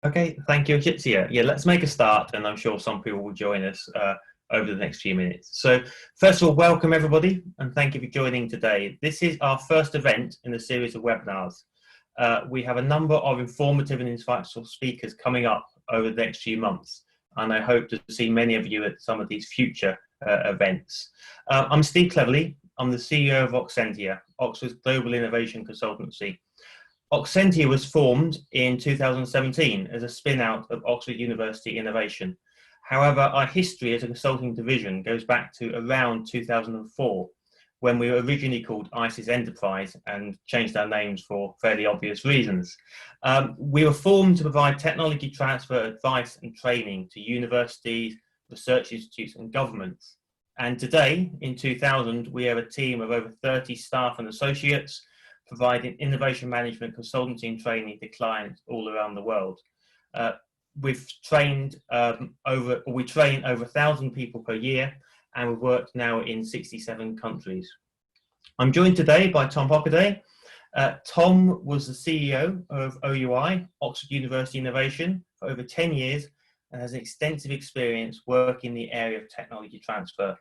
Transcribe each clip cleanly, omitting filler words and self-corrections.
Okay, thank you, Ajitsia. Yeah, let's make a start, and I'm sure some people will join us over the next few minutes. So, first of all, welcome everybody, and thank you for joining today. This is our first event in a series of webinars. We have a number of informative and insightful speakers coming up over the next few months, and I hope to see many of you at some of these future events. I'm Steve Cleverly. I'm the CEO of Oxentia, Oxford's global innovation consultancy. Oxentia was formed in 2017 as a spin-out of Oxford University Innovation. However, our history as a consulting division goes back to around 2004, when we were originally called ICIS Enterprise and changed our names for fairly obvious reasons. We were formed to provide technology transfer advice and training to universities, research institutes and governments. And today, in 2000, we have a team of over 30 staff and associates, providing innovation management consultancy and training to clients all around the world. We train over 1,000 people per year, and we've worked now in 67 countries. I'm joined today by Tom Hockaday. Tom was the CEO of OUI, Oxford University Innovation, for over 10 years and has extensive experience working in the area of technology transfer.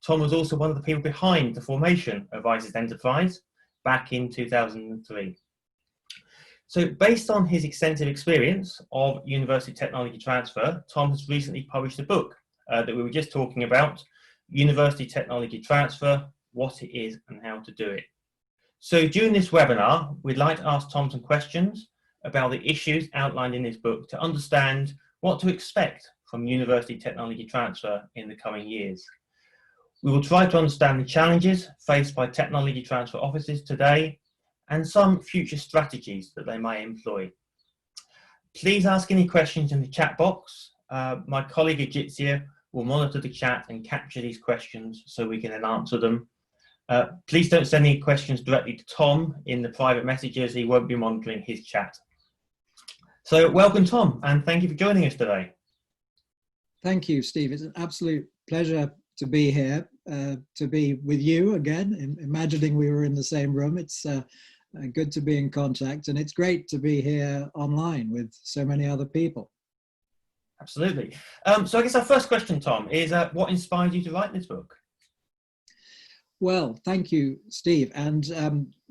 Tom was also one of the people behind the formation of ICIS Enterprise back in 2003. So based on his extensive experience of university technology transfer, Tom has recently published a book that we were just talking about, University Technology Transfer, What It Is and How to Do It. So during this webinar, we'd like to ask Tom some questions about the issues outlined in this book to understand what to expect from university technology transfer in the coming years. We will try to understand the challenges faced by technology transfer offices today and some future strategies that they may employ. Please ask any questions in the chat box. My colleague Ajitsia will monitor the chat and capture these questions so we can then answer them. Please don't send any questions directly to Tom in the private messages. He won't be monitoring his chat. So welcome, Tom, and thank you for joining us today. Thank you, Steve. It's an absolute pleasure to be here, to be with you again, imagining we were in the same room. It's good to be in contact, and it's great to be here online with so many other people. Absolutely. So I guess our first question, Tom, is what inspired you to write this book? Well, thank you, Steve. And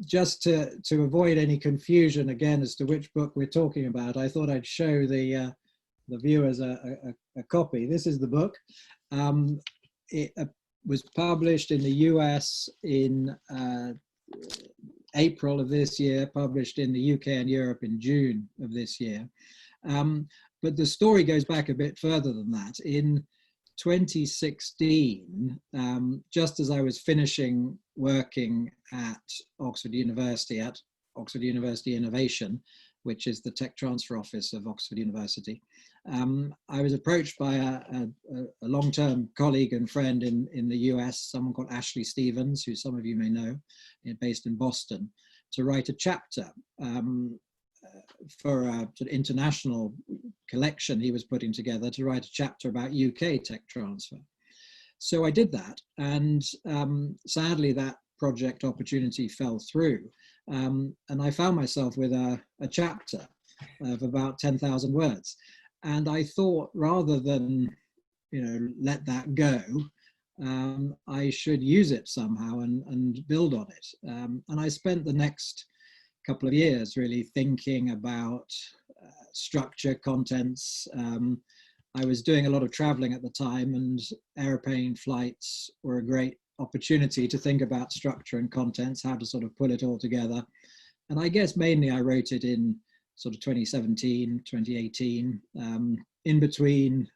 just to avoid any confusion again as to which book we're talking about, I thought I'd show the viewers a copy. This is the book. It was published in the US in April of this year, published in the UK and Europe in June of this year. But the story goes back a bit further than that. In 2016, just as I was finishing working at Oxford University Innovation, which is the tech transfer office of Oxford University, I was approached by a long-term colleague and friend in the US, someone called Ashley Stevens, who some of you may know, based in Boston, to write a chapter for a sort of international collection he was putting together, to write a chapter about UK tech transfer. So I did that, and sadly that project opportunity fell through, and I found myself with a chapter of about 10,000 words. And I thought, rather than, let that go, I should use it somehow and build on it. And I spent the next couple of years really thinking about structure, contents. I was doing a lot of traveling at the time, and airplane flights were a great opportunity to think about structure and contents, how to sort of pull it all together. And I guess mainly I wrote it in sort of 2017, 2018, in between,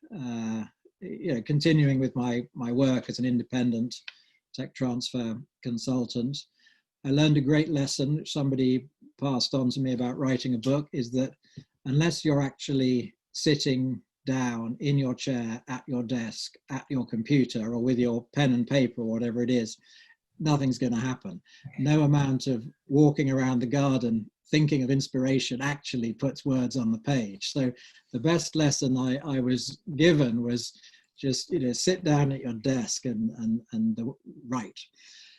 continuing with my work as an independent tech transfer consultant. I learned a great lesson, which somebody passed on to me about writing a book, is that unless you're actually sitting down in your chair, at your desk, at your computer, or with your pen and paper, or whatever it is, nothing's going to happen. No amount of walking around the garden thinking of inspiration actually puts words on the page. So the best lesson I was given was just sit down at your desk and write.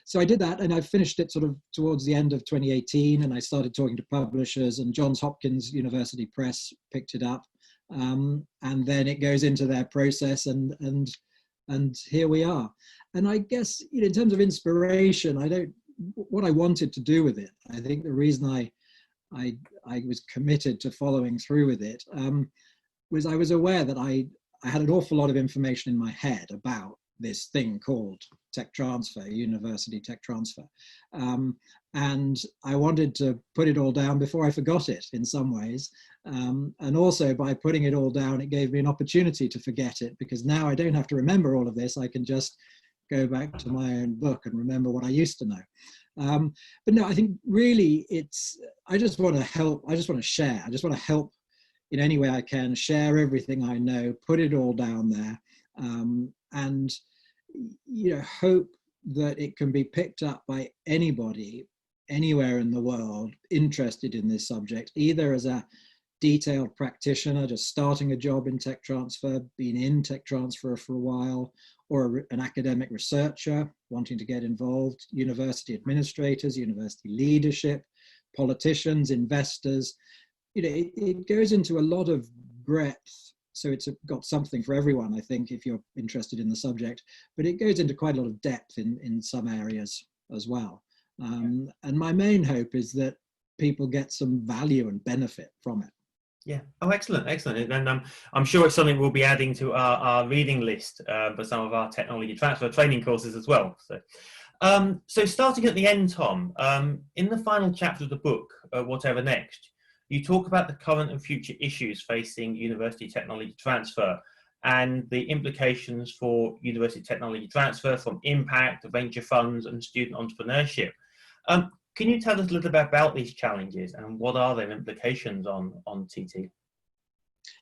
So I did that, and I finished it sort of towards the end of 2018, and I started talking to publishers, and Johns Hopkins University Press picked it up. and then it goes into their process, and here we are. And I guess, you know, in terms of inspiration, what I wanted to do with it, I think the reason I was committed to following through with it was I was aware that I had an awful lot of information in my head about this thing called tech transfer, university tech transfer. And I wanted to put it all down before I forgot it in some ways. And also by putting it all down, it gave me an opportunity to forget it, because now I don't have to remember all of this. I can just go back to my own book and remember what I used to know. But no, I think really I just want to help. I just want to share. I just want to help in any way I can, share everything I know, put it all down there, and you know, hope that it can be picked up by anybody anywhere in the world interested in this subject, either as a detailed practitioner just starting a job in tech transfer, been in tech transfer for a while, or an academic researcher wanting to get involved, university administrators, university leadership, politicians, investors. You know, it goes into a lot of breadth. So it's got something for everyone, I think, if you're interested in the subject, but it goes into quite a lot of depth in some areas as well. And my main hope is that people get some value and benefit from it. Yeah. Oh, excellent, excellent. And I'm sure it's something we'll be adding to our reading list for some of our technology transfer training courses as well. So starting at the end, Tom, in the final chapter of the book, Whatever Next, you talk about the current and future issues facing university technology transfer and the implications for university technology transfer from impact, venture funds, and student entrepreneurship. Can you tell us a little bit about these challenges and what are their implications on TT?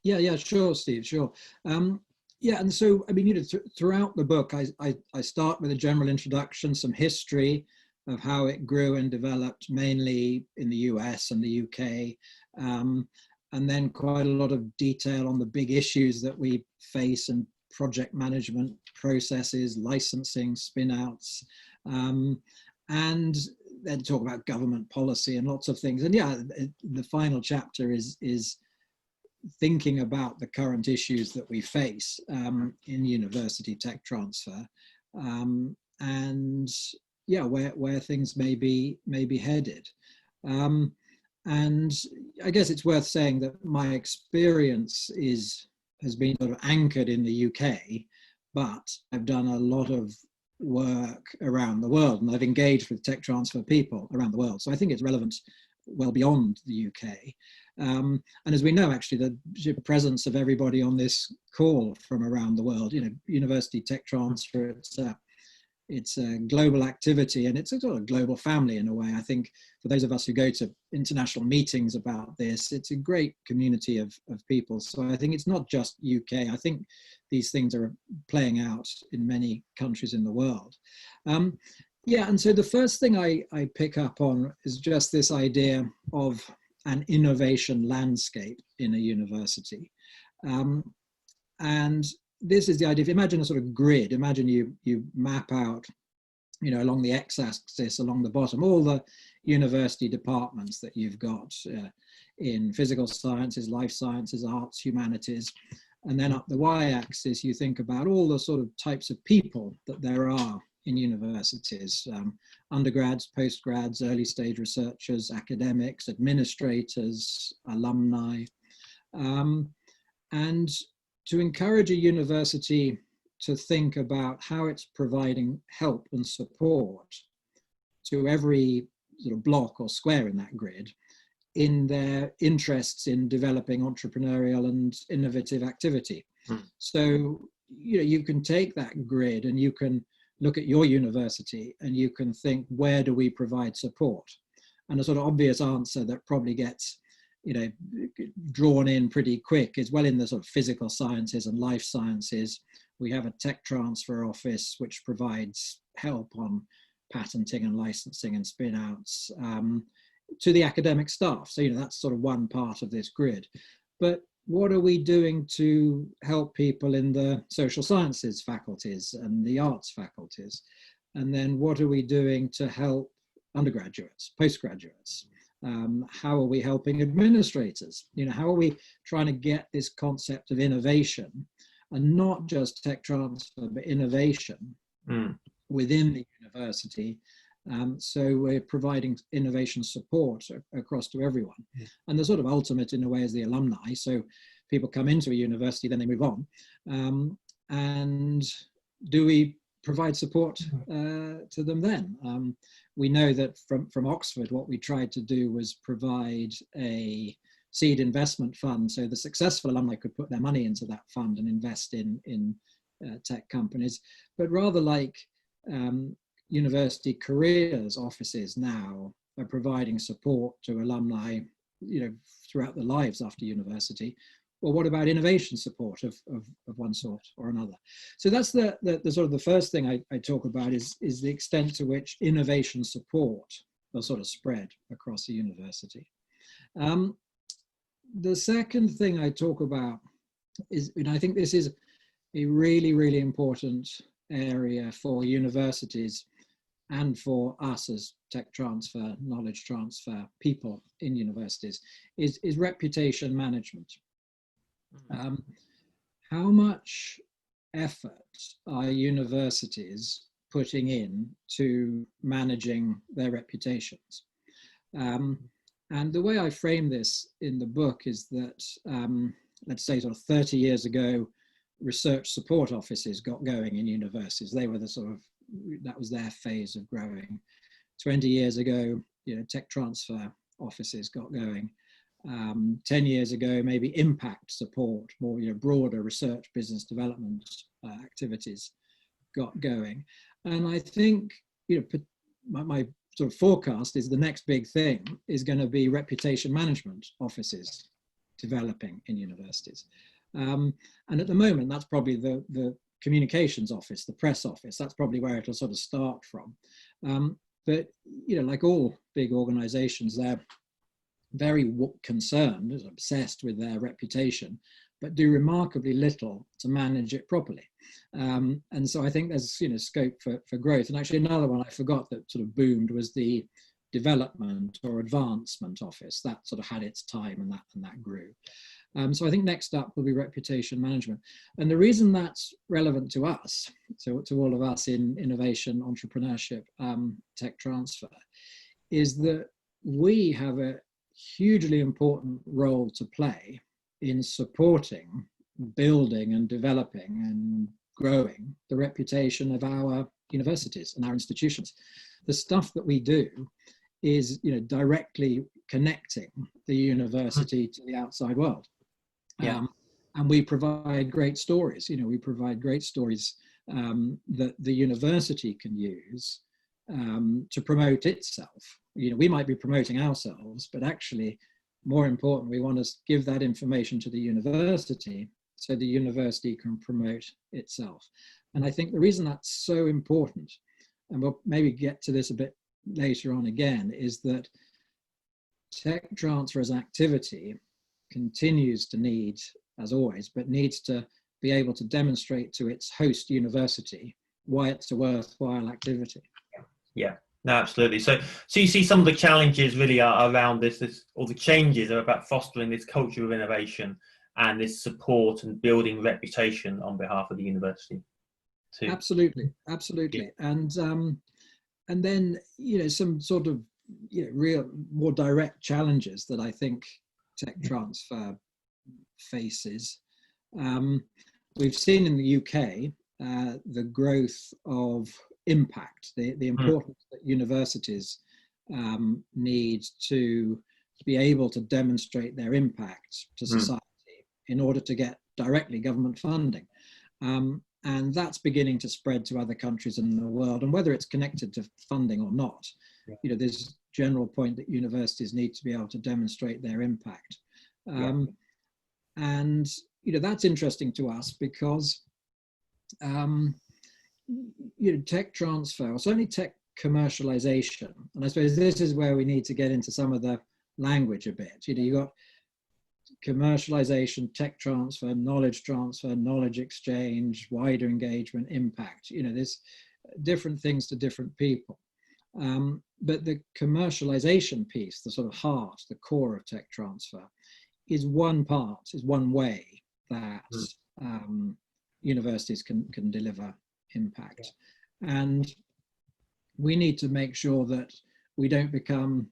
Yeah, sure, Steve, sure. Yeah, and so, I mean, you know, throughout the book, I start with a general introduction, some history of how it grew and developed, mainly in the US and the UK, and then quite a lot of detail on the big issues that we face and project management processes, licensing, spin-outs, and then talk about government policy and lots of things. And yeah, the final chapter is thinking about the current issues that we face in university tech transfer, and yeah, where things may be headed. And I guess it's worth saying that my experience has been sort of anchored in the UK, but I've done a lot of work around the world, and I've engaged with tech transfer people around the world. So I think it's relevant well beyond the UK. And as we know, actually, the presence of everybody on this call from around the world, you know, university tech transfer, it's a global activity, and it's a sort of global family in a way. I think for those of us who go to international meetings about this, it's a great community of people. So I think it's not just UK. I think these things are playing out in many countries in the world. Yeah, and so the first thing I pick up on is just this idea of an innovation landscape in a university. And this is the idea. If you imagine a sort of grid, imagine you map out, you know, along the x-axis, along the bottom, all the university departments that you've got in physical sciences, life sciences, arts, humanities. And then up the y-axis, you think about all the sort of types of people that there are in universities, undergrads, postgrads, early stage researchers, academics, administrators, alumni. And to encourage a university to think about how it's providing help and support to every sort of block or square in that grid in their interests in developing entrepreneurial and innovative activity. So, you know, you can take that grid and you can look at your university and you can think, where do we provide support? And a sort of obvious answer that probably gets, you know, drawn in pretty quick is, well, in the sort of physical sciences and life sciences, we have a tech transfer office which provides help on patenting and licensing and spin outs to the academic staff. So, you know, that's sort of one part of this grid. But what are we doing to help people in the social sciences faculties and the arts faculties? And then what are we doing to help undergraduates, postgraduates? How are we helping administrators? How are we trying to get this concept of innovation, and not just tech transfer, but innovation within the university? So we're providing innovation support across to everyone. And the sort of ultimate, in a way, is the alumni. So people come into a university, then they move on. And do we provide support to them then? We know that from Oxford, what we tried to do was provide a seed investment fund, so the successful alumni could put their money into that fund and invest in tech companies. But rather like university careers offices now are providing support to alumni, throughout their lives after university. Well, what about innovation support of one sort or another? So that's the sort of the first thing I talk about is the extent to which innovation support will sort of spread across the university. The second thing I talk about is, I think this is a really, really important area for universities and for us as tech transfer, knowledge transfer people in universities, is reputation management. How much effort are universities putting in to managing their reputations? And the way I frame this in the book is that, let's say sort of 30 years ago, research support offices got going in universities. They were that was their phase of growing. 20 years ago, tech transfer offices got going. 10 years ago, maybe impact support, more broader research, business development activities got going. And I think my sort of forecast is the next big thing is going to be reputation management offices developing in universities. And at the moment, that's probably the communications office, the press office. That's probably where it'll sort of start from. But like all big organizations, they're very concerned, obsessed with their reputation, but do remarkably little to manage it properly. And so I think there's scope for growth. And actually another one I forgot that sort of boomed was the development or advancement office. That sort of had its time, and that grew. So I think next up will be reputation management. And the reason that's relevant to us, to all of us in innovation, entrepreneurship, tech transfer, is that we have a hugely important role to play in supporting, building and developing and growing the reputation of our universities and our institutions. The stuff that we do is directly connecting the university to the outside world. And we provide great stories. We provide great stories that the university can use to promote itself. We might be promoting ourselves, but actually, more important, we want to give that information to the university so the university can promote itself. And I think the reason that's so important, and we'll maybe get to this a bit later on again, is that tech transfer as activity continues to need, as always, but needs to be able to demonstrate to its host university why it's a worthwhile activity. Yeah, no, absolutely. So you see some of the challenges really are around this, or the changes are about fostering this culture of innovation and this support and building reputation on behalf of the university too. Absolutely. Yeah. And then some sort of real more direct challenges that I think tech transfer faces. We've seen in the UK the growth of impact, the importance that universities need to be able to demonstrate their impact to society in order to get directly government funding. And that's beginning to spread to other countries in the world. And whether it's connected to funding or not, there's a general point that universities need to be able to demonstrate their impact. And that's interesting to us because tech transfer, or certainly tech commercialization, and I suppose this is where we need to get into some of the language a bit. You got commercialization, tech transfer, knowledge exchange, wider engagement, impact. There's different things to different people. But the commercialization piece, the sort of heart, the core of tech transfer, is one way that universities can deliver impact. And we need to make sure that we don't become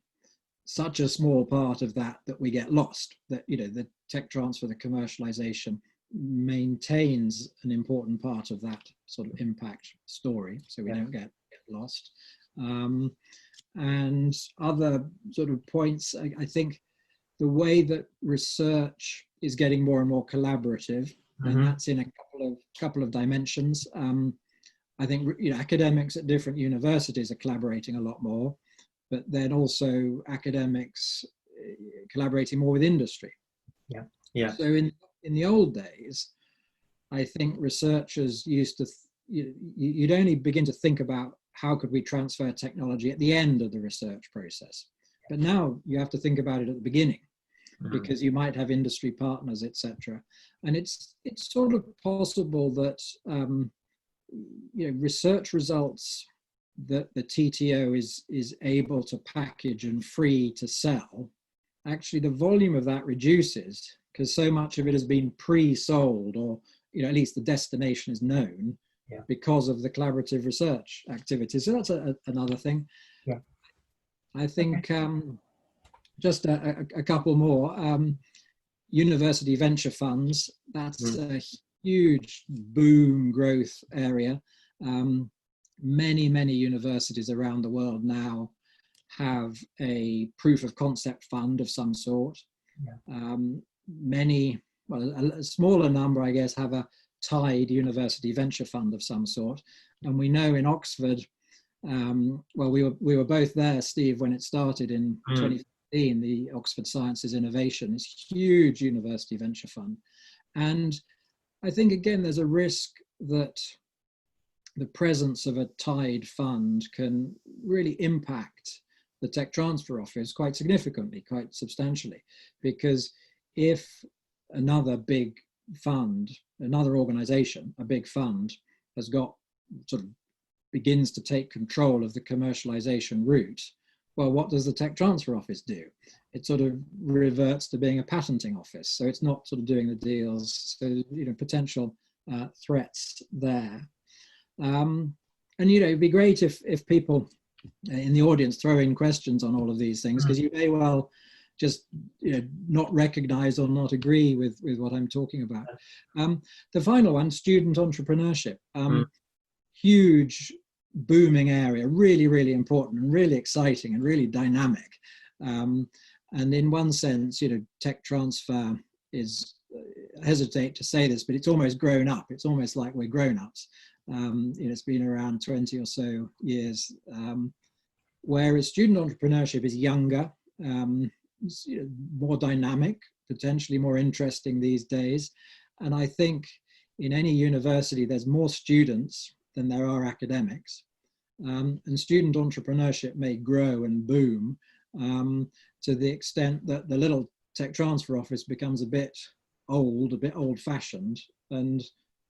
such a small part of that we get lost, that, you know, the tech transfer, the commercialization maintains an important part of that sort of impact story, so we don't get lost. And other sort of points, I think the way that research is getting more and more collaborative, and that's in a couple of dimensions. I think, you know, academics at different universities are collaborating a lot more, but then also academics collaborating more with industry. So in the old days, I think researchers used to, you'd only begin to think about how could we transfer technology at the end of the research process. But now you have to think about it at the beginning, because you might have industry partners, etc. And it's sort of possible that you know, research results that the TTO is able to package and free to sell, actually the volume of that reduces, because so much of it has been pre-sold, or, you know, at least the destination is known because of the collaborative research activities. So that's another thing. I think just a couple more. University venture funds, that's a huge boom growth area. Many universities around the world now have a proof of concept fund of some sort. Many, well, a smaller number, I guess, have a tied university venture fund of some sort. And we know in Oxford, well, we were both there, Steve, when it started in 2015, the Oxford Sciences Innovation, this huge university venture fund. And I think, again, there's a risk that the presence of a tied fund can really impact the tech transfer office quite significantly, quite substantially, because if another big fund, another organization, a big fund, has got sort of begins to take control of the commercialization route, well, what does the tech transfer office do? It sort of reverts to being a patenting office. So it's not sort of doing the deals. So, you know, potential threats there. And, you know, it'd be great if people in the audience throw in questions on all of these things, because you may well just, you know, not recognize or not agree with what I'm talking about. The final one, student entrepreneurship. Huge booming area, really important and really exciting and really dynamic. And in one sense, you know, tech transfer is, I hesitate to say this, but it's almost grown up. It's almost like we're grown-ups. You know, it's been around 20 or so years. Whereas student entrepreneurship is younger, it's, you know, more dynamic, potentially more interesting these days. And I think in any university, there's more students than there are academics. And student entrepreneurship may grow and boom to the extent that the little tech transfer office becomes a bit old-fashioned, and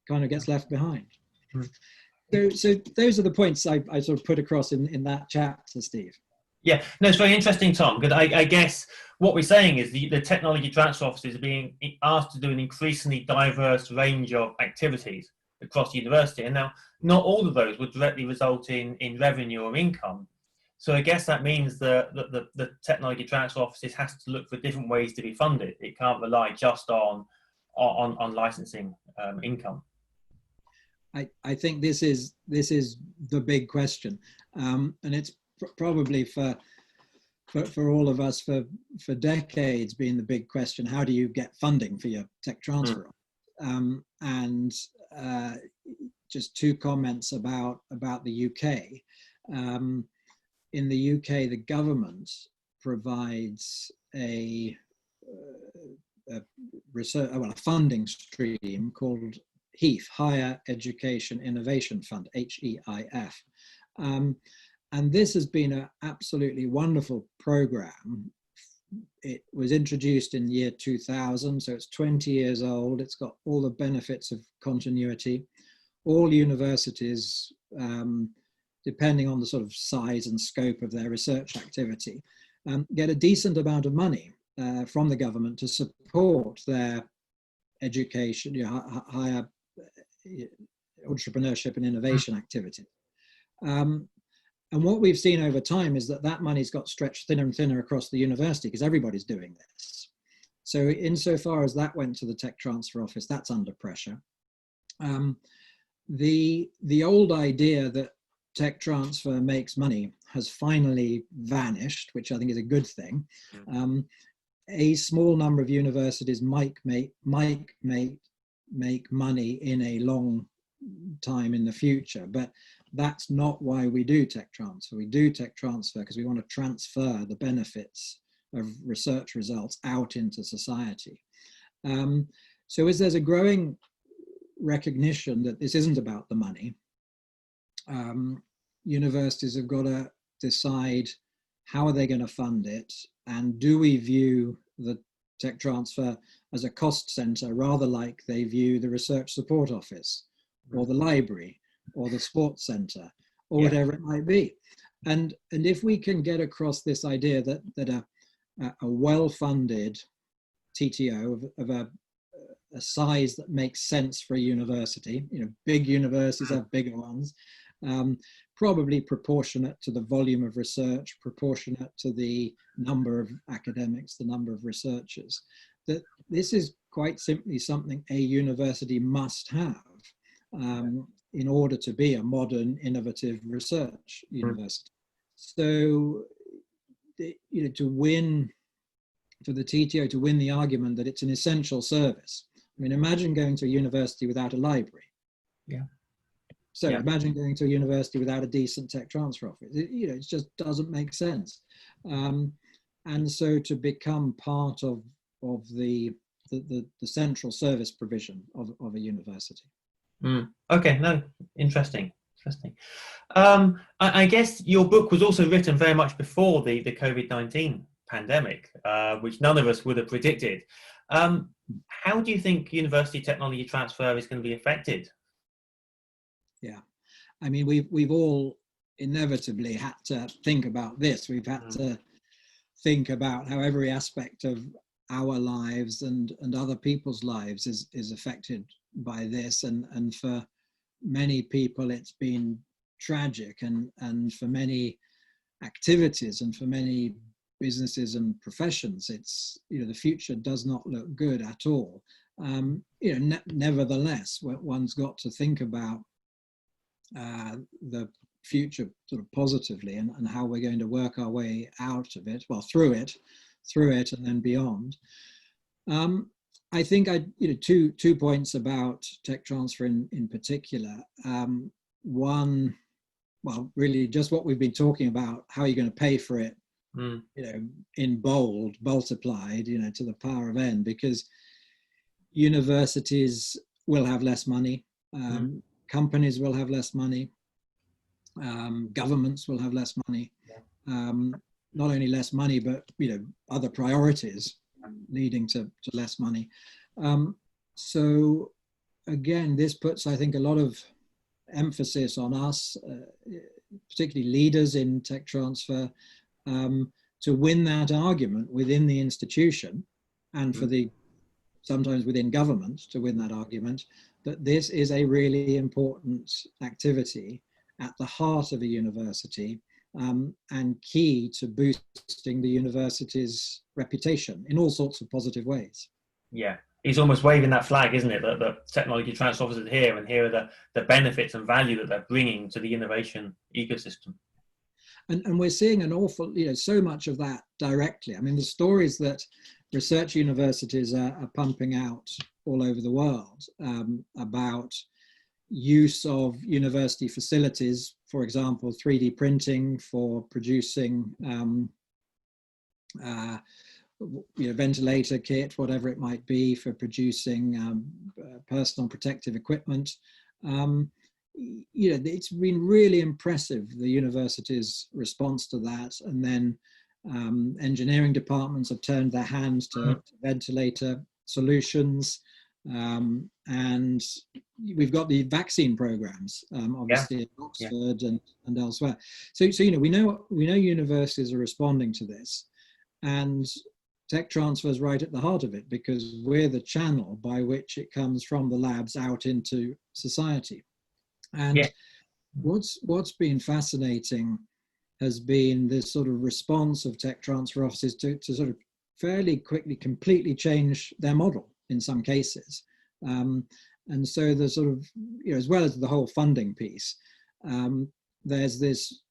kind of gets left behind. So those are the points I sort of put across in that chapter, Steve. Yeah, no, it's very interesting, Tom, because I guess what we're saying is the technology transfer offices are being asked to do an increasingly diverse range of activities across the university. And now, not all of those would directly result in revenue or income. So I guess that means that the technology transfer offices has to look for different ways to be funded. It can't rely just on licensing income. I think this is the big question, and it's probably for all of us for decades been the big question: how do you get funding for your tech transfer? And just two comments about the UK. In the UK, the government provides a funding stream called HEIF, Higher Education Innovation Fund, HEIF. And this has been an absolutely wonderful program. It was introduced in the year 2000, so it's 20 years old. It's got all the benefits of continuity. All universities depending on the sort of size and scope of their research activity, get a decent amount of money from the government to support their education, higher entrepreneurship and innovation activity. And what we've seen over time is that money's got stretched thinner and thinner across the university because everybody's doing this. So insofar as that went to the Tech Transfer Office, that's under pressure. The old idea that tech transfer makes money has finally vanished, which I think is a good thing. A small number of universities might make money in a long time in the future, but that's not why we do tech transfer. We do tech transfer because we want to transfer the benefits of research results out into society. So as there's a growing recognition that this isn't about the money, universities have got to decide how are they going to fund it, and do we view the tech transfer as a cost center rather like they view the research support office or the library or the sports center or whatever it might be. And if we can get across this idea that a well-funded TTO of a size that makes sense for a university, big universities have bigger ones, probably proportionate to the volume of research, proportionate to the number of academics, the number of researchers, that this is quite simply something a university must have in order to be a modern, innovative research university. So, for the TTO to win the argument that it's an essential service. I mean, imagine going to a university without a library. So imagine going to a university without a decent tech transfer office. It just doesn't make sense. And so to become part of the central service provision of a university. Okay, no, interesting. I guess your book was also written very much before the COVID-19 pandemic, which none of us would have predicted. How do you think university technology transfer is going to be affected? Yeah, I mean, we've all inevitably had to think about this. We've had to think about how every aspect of our lives and other people's lives is affected by this. And for many people, it's been tragic. And for many activities and for many businesses and professions, it's, the future does not look good at all. Nevertheless, one's got to think about the future sort of positively and how we're going to work our way out of it, through it and then beyond. I think two points about tech transfer in particular. One, really just what we've been talking about, how are you going to pay for it, in bold, multiplied, to the power of n, because universities will have less money, companies will have less money, governments will have less money, not only less money, but other priorities leading to less money. So again, this puts, I think, a lot of emphasis on us, particularly leaders in tech transfer, to win that argument within the institution and for sometimes within government to win that argument, that this is a really important activity at the heart of a university, and key to boosting the university's reputation in all sorts of positive ways. Yeah, he's almost waving that flag, isn't it? That the technology transfer officers are here, and here are the benefits and value that they're bringing to the innovation ecosystem. And we're seeing an awful, so much of that directly. I mean, the stories that research universities are pumping out all over the world about use of university facilities, for example, 3D printing for producing ventilator kit, whatever it might be, for producing personal protective equipment. It's been really impressive, the university's response to that. And then engineering departments have turned their hands to ventilator solutions. And we've got the vaccine programs, obviously in Oxford and elsewhere. So we know universities are responding to this, and tech transfer is right at the heart of it, because we're the channel by which it comes from the labs out into society. And what's been fascinating has been this sort of response of tech transfer offices to sort of fairly quickly completely change their model in some cases. And so the sort of, as well as the whole funding piece, there's this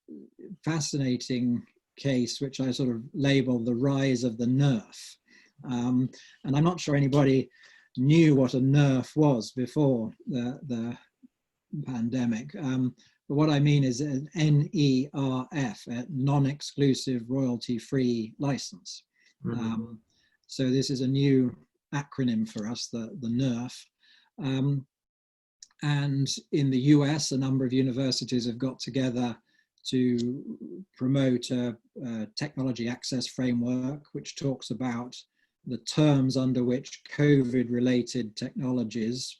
fascinating case which I sort of label the rise of the Nerf. And I'm not sure anybody knew what a Nerf was before the pandemic. But what I mean is an NERF, a non-exclusive royalty-free license. So this is a new acronym for us, the Nerf. And in the US, a number of universities have got together to promote a technology access framework, which talks about the terms under which COVID-related technologies,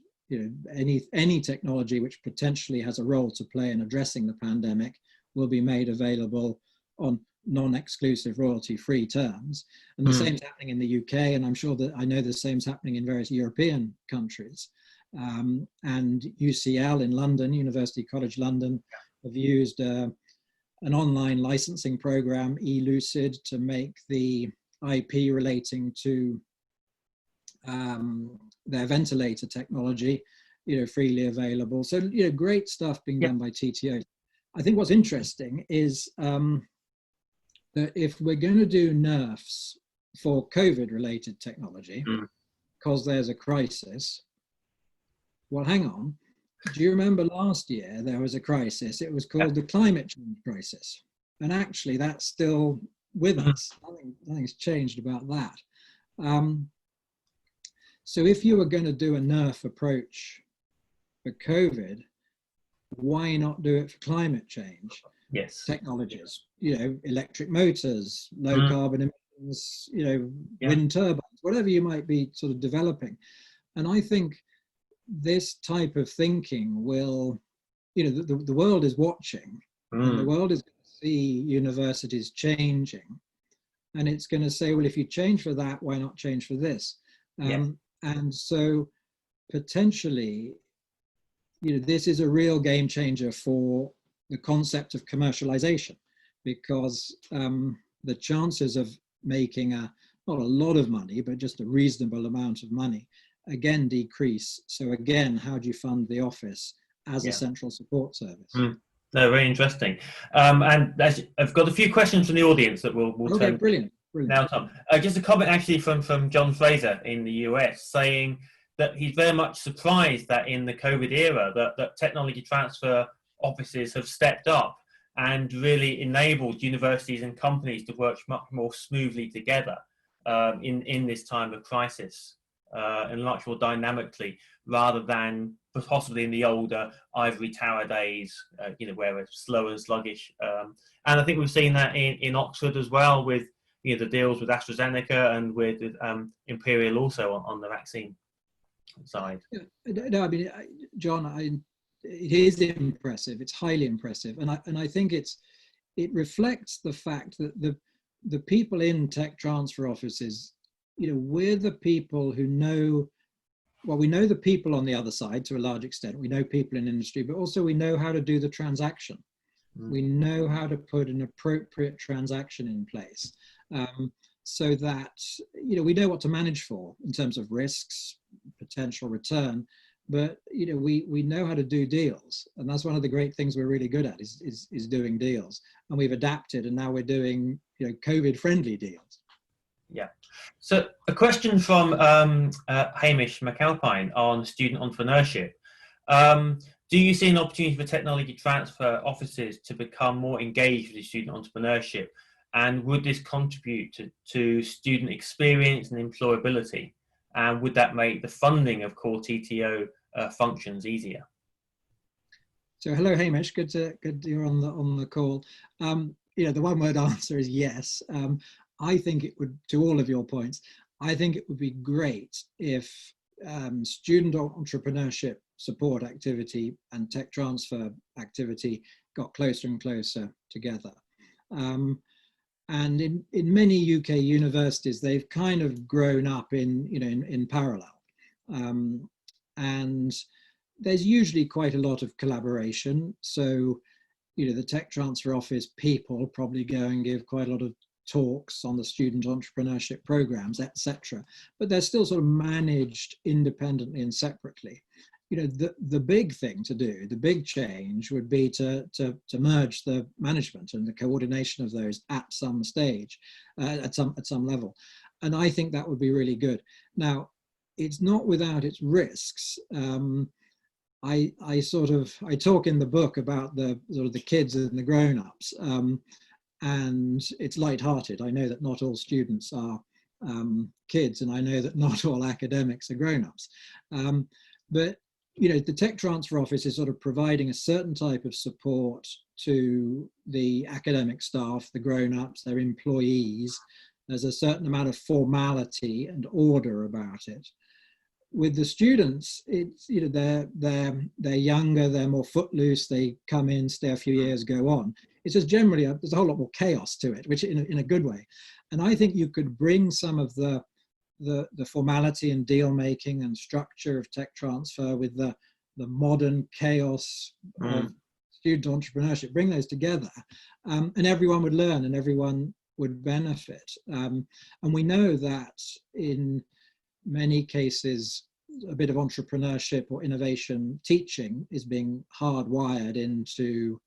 any technology which potentially has a role to play in addressing the pandemic, will be made available on non-exclusive royalty-free terms. And the same's happening in the UK, and I'm sure that I know the same's happening in various European countries. And UCL in London, University College London, have used an online licensing program, eLucid, to make the IP relating to their ventilator technology, freely available. So, great stuff being done by TTO. I think what's interesting is that if we're going to do Nerfs for COVID-related technology, because there's a crisis, well, hang on. Do you remember last year there was a crisis? It was called the climate change crisis. And actually that's still with us. Nothing's changed about that. So if you were going to do a Nerf approach for COVID, why not do it for climate change? Technologies, electric motors, low carbon emissions, wind turbines, whatever you might be sort of developing. And I think this type of thinking will, the world is watching, and the world is going to see universities changing, and it's going to say, well, if you change for that, why not change for this? And so potentially, this is a real game changer for the concept of commercialization, because the chances of making not a lot of money, but just a reasonable amount of money, again decrease. So again, how do you fund the office as a central support service? No, very interesting. And I've got a few questions from the audience that we'll okay, brilliant. Now, Tom, just a comment actually from John Fraser in the US, saying that he's very much surprised that in the COVID era that technology transfer offices have stepped up and really enabled universities and companies to work much more smoothly together in this time of crisis. And much more dynamically, rather than possibly in the older ivory tower days, where it's slow and sluggish. And I think we've seen that in Oxford as well, with the deals with AstraZeneca and with Imperial also on the vaccine side. No, I mean, John, it is impressive. It's highly impressive, and I think it reflects the fact that the people in tech transfer offices, we're the people who know, well, we know the people on the other side to a large extent. We know people in industry, but also we know how to do the transaction. We know how to put an appropriate transaction in place, so that, we know what to manage for in terms of risks, potential return, but, we know how to do deals. And that's one of the great things we're really good at is doing deals. And we've adapted, and now we're doing, COVID-friendly deals. Yeah. So a question from Hamish McAlpine on student entrepreneurship. Do you see an opportunity for technology transfer offices to become more engaged with student entrepreneurship? And would this contribute to student experience and employability? And would that make the funding of core TTO functions easier? So hello, Hamish. Good you're on the call. The one word answer is yes. I think it would, to all of your points, I think it would be great if student entrepreneurship support activity and tech transfer activity got closer and closer together. And in many UK universities, they've kind of grown up in parallel. And there's usually quite a lot of collaboration. So, the tech transfer office people probably go and give quite a lot of talks on the student entrepreneurship programs, etc. But they're still sort of managed independently and separately. The big thing to do, the big change would be to merge the management and the coordination of those at some stage, at some level. And I think that would be really good. Now, it's not without its risks. I talk in the book about the sort of the kids and the grown-ups, and it's light-hearted. I know that not all students are kids, and I know that not all academics are grown-ups. But the tech transfer office is sort of providing a certain type of support to the academic staff, the grown-ups, their employees. There's a certain amount of formality and order about it. With the students, it's they're younger, they're more footloose. They come in, stay a few years, go on. It's just generally there's a whole lot more chaos to it, which in a good way. And I think you could bring some of the formality and deal making and structure of tech transfer with the modern chaos of student entrepreneurship, bring those together, and everyone would learn and everyone would benefit. And we know that in many cases, a bit of entrepreneurship or innovation teaching is being hardwired into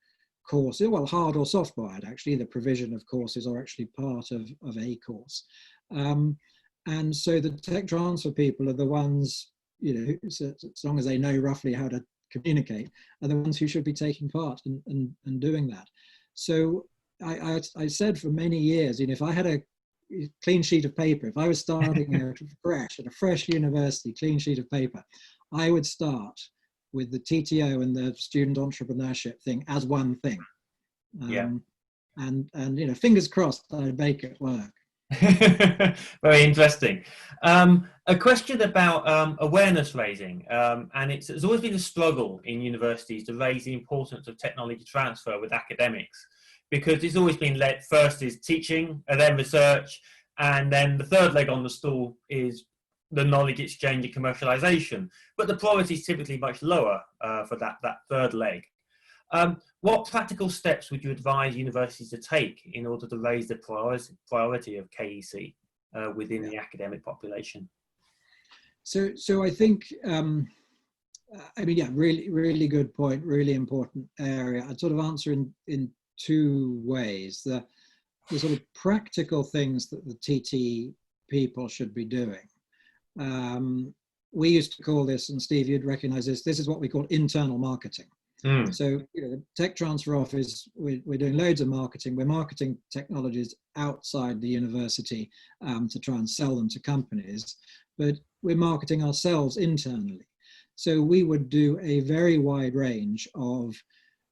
courses, well, hard or soft wired, actually, the provision of courses are actually part of a course. And so the tech transfer people are the ones, as long as they know roughly how to communicate, are the ones who should be taking part and doing that. So I said for many years, if I had a clean sheet of paper, if I was starting at a fresh university, clean sheet of paper, I would start with the TTO and the student entrepreneurship thing as one thing. And fingers crossed I'd make it work. Very interesting. A question about awareness raising, and there's always been a struggle in universities to raise the importance of technology transfer with academics, because it's always been led first is teaching and then research, and then the third leg on the stool is the knowledge exchange and commercialization. But the priority is typically much lower for that third leg. What practical steps would you advise universities to take in order to raise the priority of KEC within the academic population? So I think, really, really good point, really important area. I'd sort of answer in two ways. The sort of practical things that the TT people should be doing. We used to call this, and Steve, you'd recognize this is what we call internal marketing. So, the tech transfer office, we're doing loads of marketing. We're marketing technologies outside the university to try and sell them to companies, but we're marketing ourselves internally. So we would do a very wide range of,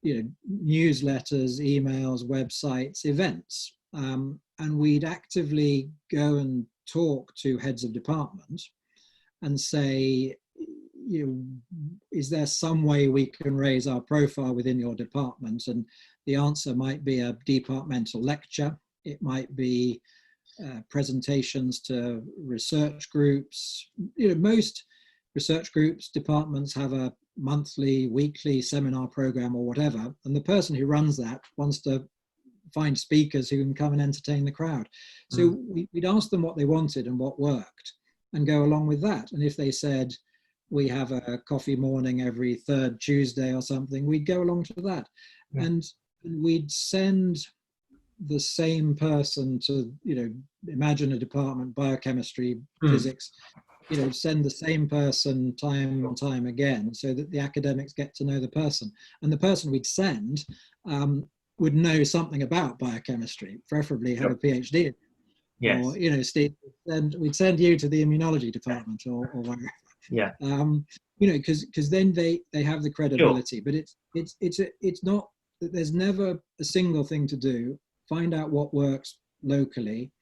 newsletters, emails, websites, events, and we'd actively go and talk to heads of department and say, is there some way we can raise our profile within your department? And the answer might be a departmental lecture. It might be presentations to research groups. Most research groups, departments have a monthly, weekly seminar program or whatever. And the person who runs that wants to find speakers who can come and entertain the crowd. So we'd ask them what they wanted and what worked and go along with that. And if they said, we have a coffee morning every third Tuesday or something, we'd go along to that. And we'd send the same person to, imagine a department, biochemistry, physics, send the same person time and time again so that the academics get to know the person. And the person we'd send would know something about biochemistry, preferably have a PhD. Yes. Or, Steve, we'd send you to the immunology department or whatever. Yeah. Because then they have the credibility. But it's not, there's never a single thing to do. Find out what works locally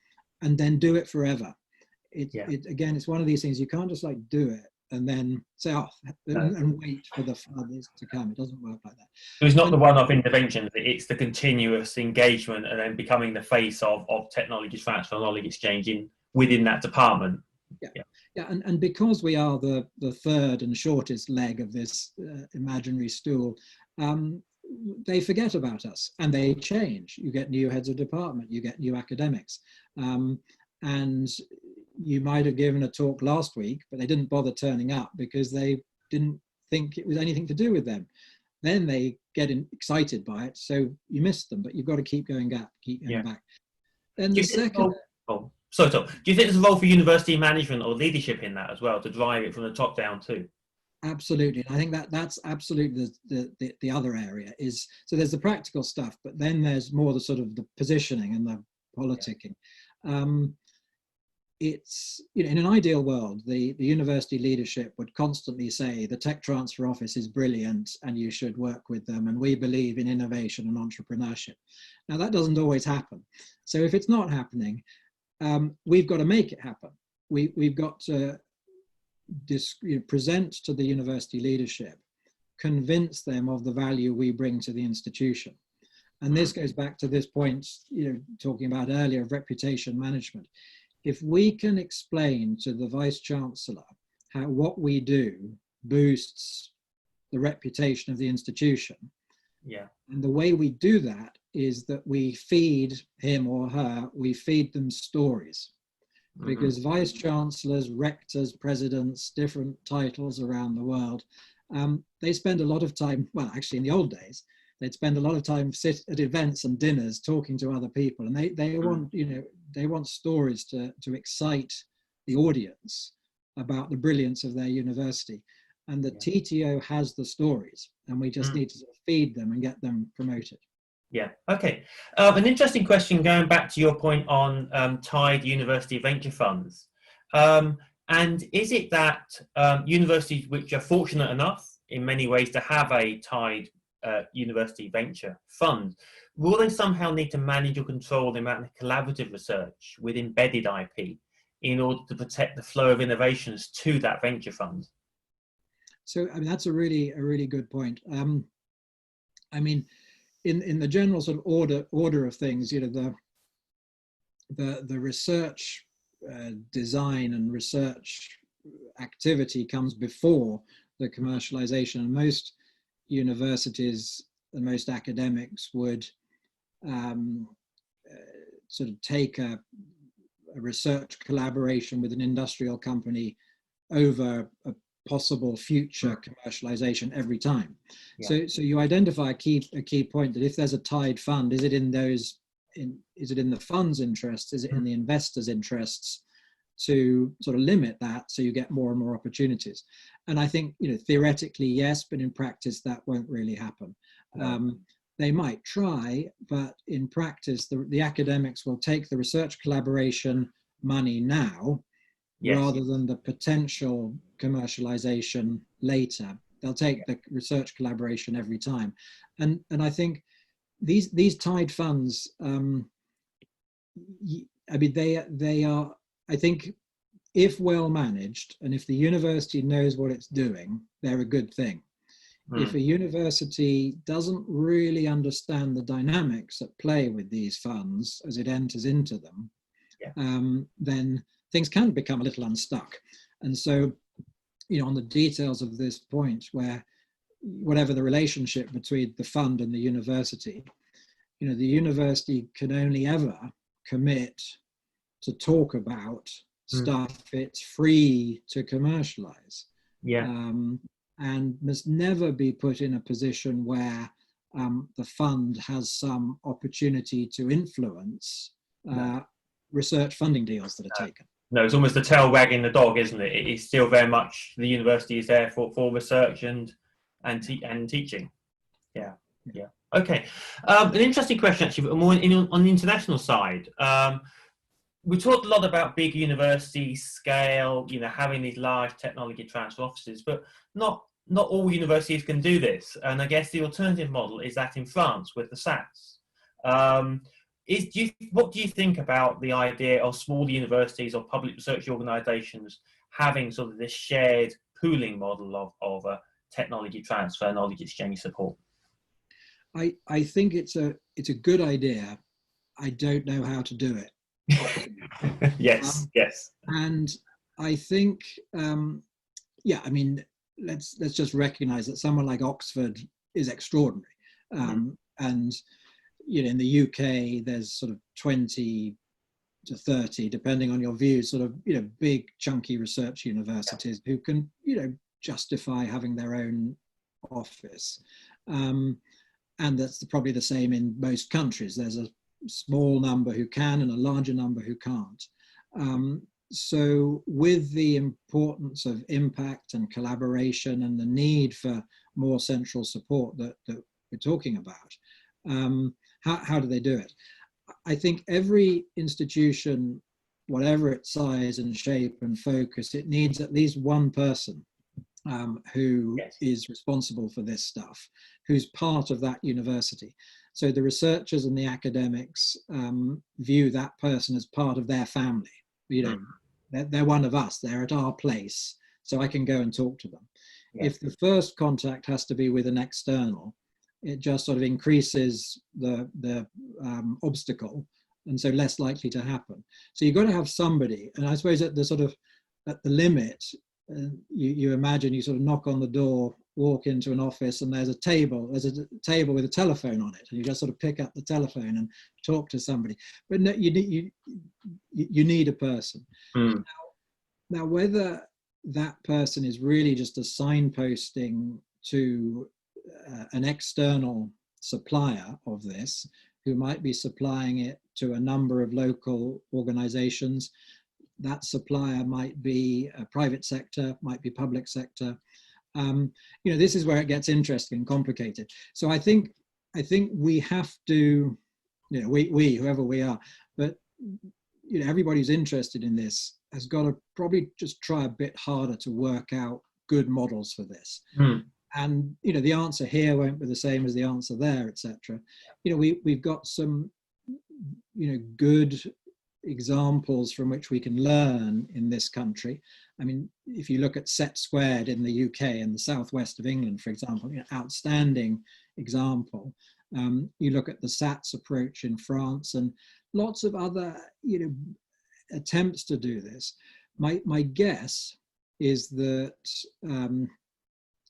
and then do it forever. Again, it's one of these things, you can't just do it. and then say, oh, No. and wait for the others to come. It doesn't work like that. So it's not the one-off interventions, it's the continuous engagement and then becoming the face of technology transfer, knowledge exchange within that department. Yeah, and because we are the third and shortest leg of this imaginary stool, they forget about us and they change. You get new heads of department, you get new academics. And you might have given a talk last week, but they didn't bother turning up because they didn't think it was anything to do with them. Then they get excited by it, so you miss them, but you've got to keep going back. And the second... So, do you think there's a role for university management or leadership in that as well, to drive it from the top down too? Absolutely. I think that's absolutely the other area is, so there's the practical stuff, but then there's more the sort of the positioning and the politicking. It's, in an ideal world, the university leadership would constantly say the tech transfer office is brilliant and you should work with them, and we believe in innovation and entrepreneurship. Now that doesn't always happen. So if it's not happening, we've got to make it happen. We've got to present to the university leadership, convince them of the value we bring to the institution. And this goes back to this point, talking about earlier, of reputation management. If we can explain to the Vice Chancellor how what we do boosts the reputation of the institution, and the way we do that is that we feed him or her, we feed them stories. Because Vice Chancellors, rectors, presidents, different titles around the world, they spend a lot of time, well, actually in the old days, they'd spend a lot of time sit at events and dinners talking to other people, and they want, they want stories to excite the audience about the brilliance of their university. And the TTO has the stories, and we just need to sort of feed them and get them promoted. Yeah, okay. An interesting question going back to your point on tied university venture funds. And is it that universities which are fortunate enough in many ways to have a tied university venture fund, will they somehow need to manage or control the amount of collaborative research with embedded IP in order to protect the flow of innovations to that venture fund? So, I mean, that's a really good point. I mean, in the general sort of order of things, the research design and research activity comes before the commercialization, and most universities and most academics would sort of take a research collaboration with an industrial company over a possible future commercialization every time. So you identify a key point that if there's a tied fund, is it in the fund's interests? Is it in the investors' interests to sort of limit that so you get more and more opportunities? And I think, theoretically, yes, but in practice, that won't really happen. They might try, but in practice, the academics will take the research collaboration money now, rather than the potential commercialization later. They'll take the research collaboration every time. And I think these tied funds, I mean, they are, I think, if well managed, and if the university knows what it's doing, they're a good thing. If a university doesn't really understand the dynamics at play with these funds as it enters into them, then things can become a little unstuck. And so, on the details of this point, where whatever the relationship between the fund and the university, the university can only ever commit to talk about stuff it's free to commercialize. And must never be put in a position where the fund has some opportunity to influence research funding deals that are taken. No, it's almost the tail wagging the dog, isn't it? It's still very much the university is there for research and teaching. Yeah. Okay. An interesting question, actually, more on the international side. We talked a lot about big university scale, having these large technology transfer offices, but not all universities can do this. And I guess the alternative model is that in France with the SATs. What do you think about the idea of small universities or public research organisations having sort of this shared pooling model of technology transfer, knowledge exchange support? I think it's a good idea. I don't know how to do it. Yes, yes. And I think, yeah, I mean, let's just recognize that someone like Oxford is extraordinary. And, you know, in the UK, there's sort of 20 to 30, depending on your views, sort of, you know, big chunky research universities who can, you know, justify having their own office. And that's probably the same in most countries. There's a small number who can and a larger number who can't. So with the importance of impact and collaboration and the need for more central support that we're talking about, how do they do it? I think every institution, whatever its size and shape and focus, it needs at least one person who is responsible for this stuff, who's part of that university. So the researchers and the academics view that person as part of their family. You know, they're one of us, they're at our place, so I can go and talk to them. If the first contact has to be with an external, it just sort of increases the obstacle, and so less likely to happen. So you've got to have somebody, and I suppose at the limit, you imagine you sort of knock on the door, walk into an office, and there's a table with a telephone on it, and you just sort of pick up the telephone and talk to somebody. But no, you need a person. Now, whether that person is really just a signposting to an external supplier of this, who might be supplying it to a number of local organizations, that supplier might be a private sector, might be public sector. You know, this is where it gets interesting and complicated. So I think we have to, you know, we whoever we are, but you know, everybody who's interested in this has got to probably just try a bit harder to work out good models for this. And you know, the answer here won't be the same as the answer there, etc. You know, we've got some, you know, good examples from which we can learn in this country. I mean, if you look at Set Squared in the UK and the southwest of England, for example, you know, outstanding example. You look at the SATS approach in France and lots of other, you know, attempts to do this. My guess is that, and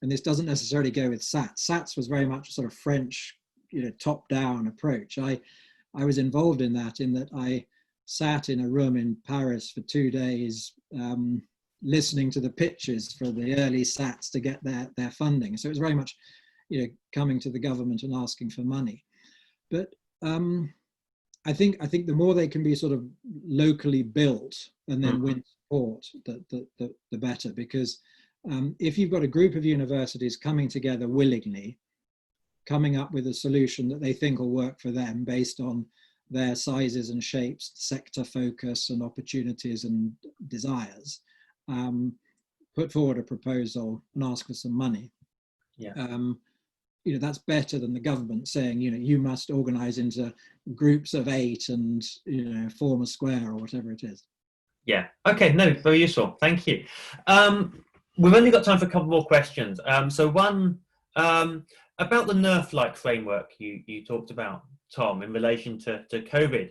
this doesn't necessarily go with SATS. SATS was very much a sort of French, you know, top-down approach. I was involved in that I sat in a room in Paris for 2 days, listening to the pitches for the early SATs to get their funding. So it was very much, you know, coming to the government and asking for money. But I think the more they can be sort of locally built and then win support, the better. Because if you've got a group of universities coming together willingly, coming up with a solution that they think will work for them based on their sizes and shapes, sector focus and opportunities and desires, put forward a proposal and ask for some money. You know, that's better than the government saying, you know, you must organize into groups of 8 and, you know, form a square or whatever it is. Yeah. Okay. No, very useful. Thank you. We've only got time for a couple more questions. So one, about the Nerf-like framework you talked about, Tom, in relation to COVID.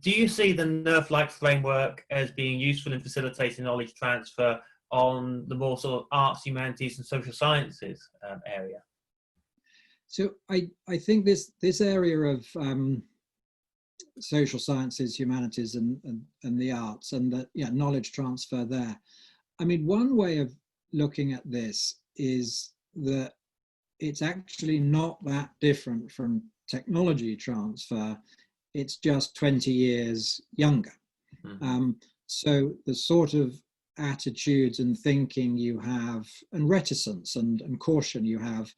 Do you see the Nerf-like framework as being useful in facilitating knowledge transfer on the more sort of arts, humanities and social sciences area? So I think this area of social sciences, humanities and the arts and the knowledge transfer there. I mean, one way of looking at this is that it's actually not that different from technology transfer. It's just 20 years younger. So the sort of attitudes and thinking you have and reticence and caution you have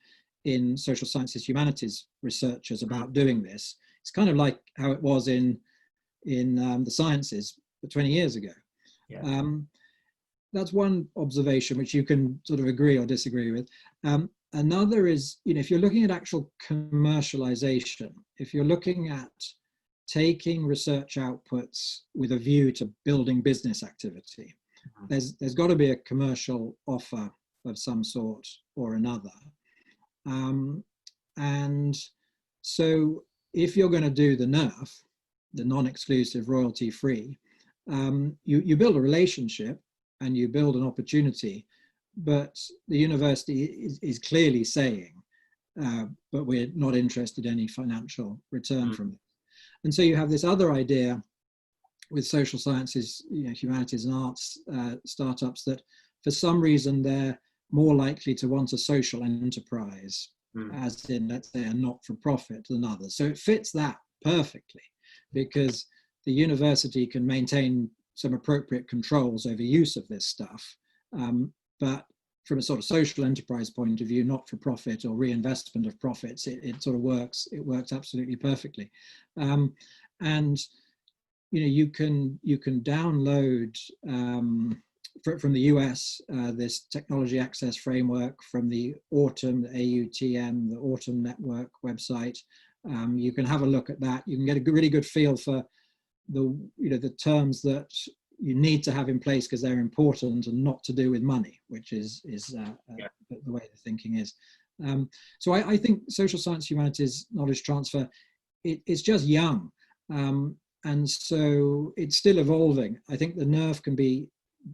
in social sciences, humanities researchers about doing this, it's kind of like how it was in the sciences 20 years ago. That's one observation which you can sort of agree or disagree with. Another is, you know, if you're looking at actual commercialization, if you're looking at taking research outputs with a view to building business activity, there's got to be a commercial offer of some sort or another. And so if you're going to do the Nerf, the non-exclusive royalty-free, you build a relationship and you build an opportunity, but the university is clearly saying, but we're not interested in any financial return from it. And so you have this other idea with social sciences, humanities and arts startups, that for some reason they're more likely to want a social enterprise, as in, let's say, a not-for-profit than others. So it fits that perfectly, because the university can maintain some appropriate controls over use of this stuff, but from a sort of social enterprise point of view, not for profit or reinvestment of profits, it sort of works. It works absolutely perfectly. And you can download from the US this technology access framework from the Autumn, the AUTM, the Autumn Network website. You can have a look at that. You can get a really good feel for the terms that you need to have in place because they're important and not to do with money, which is the way the thinking is. So I think social science humanities knowledge transfer, it's just young. And so it's still evolving. I think the Nerf can be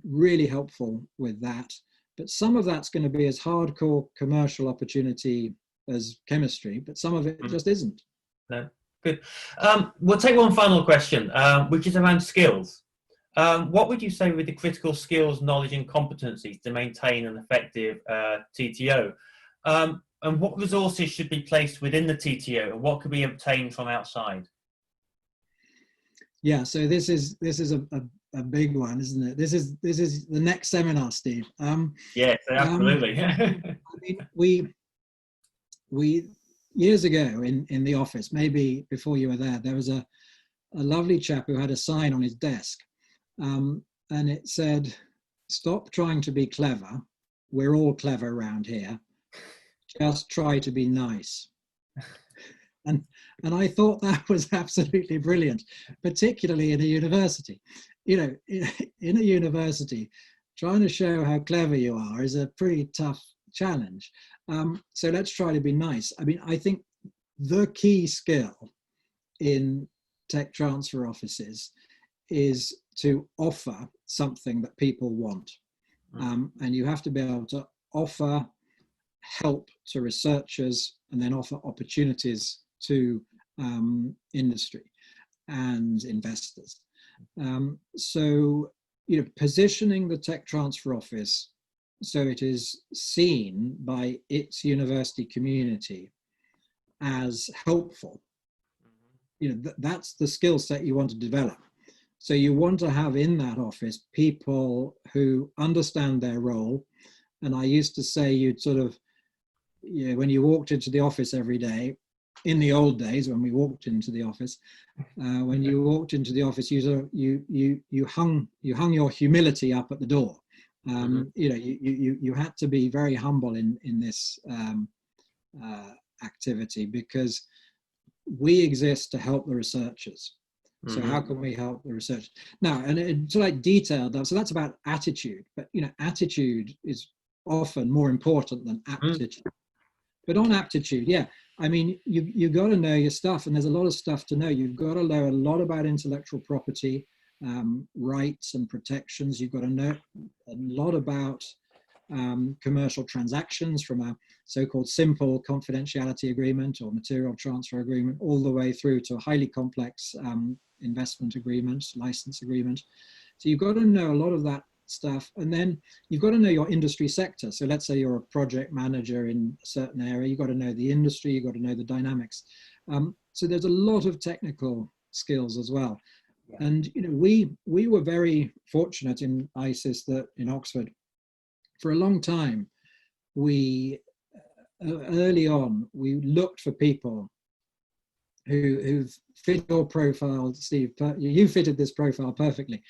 really helpful with that, but some of that's going to be as hardcore commercial opportunity as chemistry, but some of it just isn't. No, good. We'll take one final question, which is around skills. What would you say were the critical skills, knowledge and competencies to maintain an effective TTO? And what resources should be placed within the TTO, and what could be obtained from outside? Yeah, so this is a big one, isn't it? This is the next seminar, Steve. Yes, absolutely. I mean, we years ago in the office, maybe before you were there was a lovely chap who had a sign on his desk, and it said, "Stop trying to be clever. We're all clever around here. Just try to be nice." And I thought that was absolutely brilliant, particularly in a university. In a university, trying to show how clever you are is a pretty tough challenge. So let's try to be nice. I mean, I think the key skill in tech transfer offices is to offer something that people want. And you have to be able to offer help to researchers and then offer opportunities to industry and investors. So, positioning the tech transfer office so it is seen by its university community as helpful. That's the skill set you want to develop. So you want to have in that office people who understand their role. And I used to say, you'd sort of, when you walked into the office every day, in the old days when we walked into the office, when you walked into the office, you hung your humility up at the door. You had to be very humble in this activity, because we exist to help the researchers. So how can we help the research? Now, and it's like detailed, so that's about attitude, but attitude is often more important than aptitude. But on aptitude, I mean, you got to know your stuff, and there's a lot of stuff to know. You've got to know a lot about intellectual property rights and protections. You've got to know a lot about commercial transactions, from a so-called simple confidentiality agreement or material transfer agreement all the way through to a highly complex investment agreement, license agreement. So you've got to know a lot of that stuff, and then you've got to know your industry sector. So let's say you're a project manager in a certain area, you've got to know the industry, you've got to know the dynamics. So there's a lot of technical skills as well. Yeah. And we were very fortunate in ISIS that in Oxford, for a long time, we early on we looked for people who fit your profile, Steve. You fitted this profile perfectly.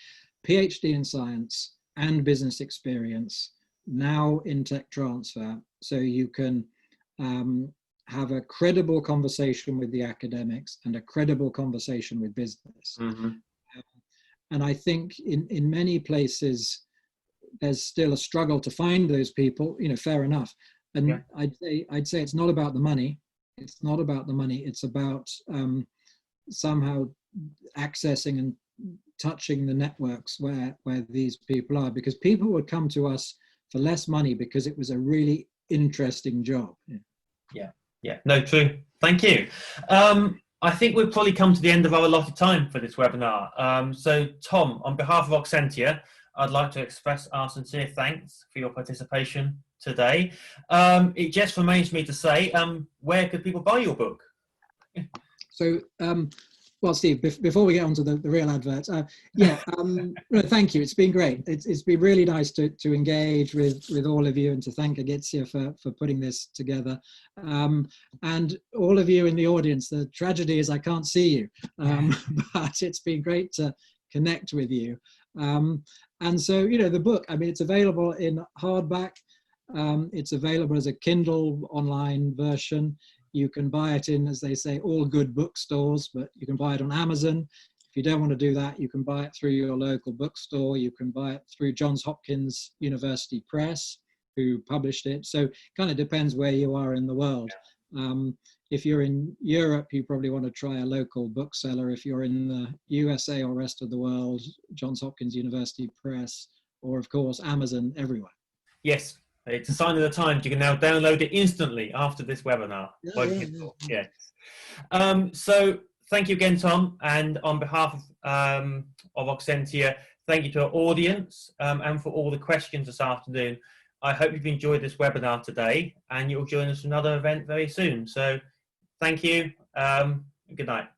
PhD in science and business experience, now in tech transfer, so you can have a credible conversation with the academics and a credible conversation with business. And I think in many places, there's still a struggle to find those people, fair enough. And Yeah. I'd say it's not about the money. It's not about the money. It's about somehow accessing and touching the networks where these people are, because people would come to us for less money because it was a really interesting job. Yeah, no, true. Thank you. I think we've probably come to the end of our allotted time for this webinar. So Tom, on behalf of Oxentia, I'd like to express our sincere thanks for your participation today. It just remains for me to say, where could people buy your book? So, well, Steve, before we get on to the real adverts, thank you. It's been great. It's been really nice to engage with all of you, and to thank Oxentia for putting this together. And all of you in the audience, the tragedy is I can't see you, but it's been great to connect with you. And so, the book, I mean, it's available in hardback. It's available as a Kindle online version. You can buy it in, as they say, all good bookstores, but you can buy it on Amazon. If you don't want to do that, you can buy it through your local bookstore. You can buy it through Johns Hopkins University Press, who published it. So it kind of depends where you are in the world. If you're in Europe, you probably want to try a local bookseller. If you're in the USA or rest of the world, Johns Hopkins University Press, or of course, Amazon everywhere. Yes. It's a sign of the times. You can now download it instantly after this webinar. Yeah. So thank you again, Tom. And on behalf of Oxentia, thank you to our audience and for all the questions this afternoon. I hope you've enjoyed this webinar today, and you'll join us for another event very soon. So thank you. Good night.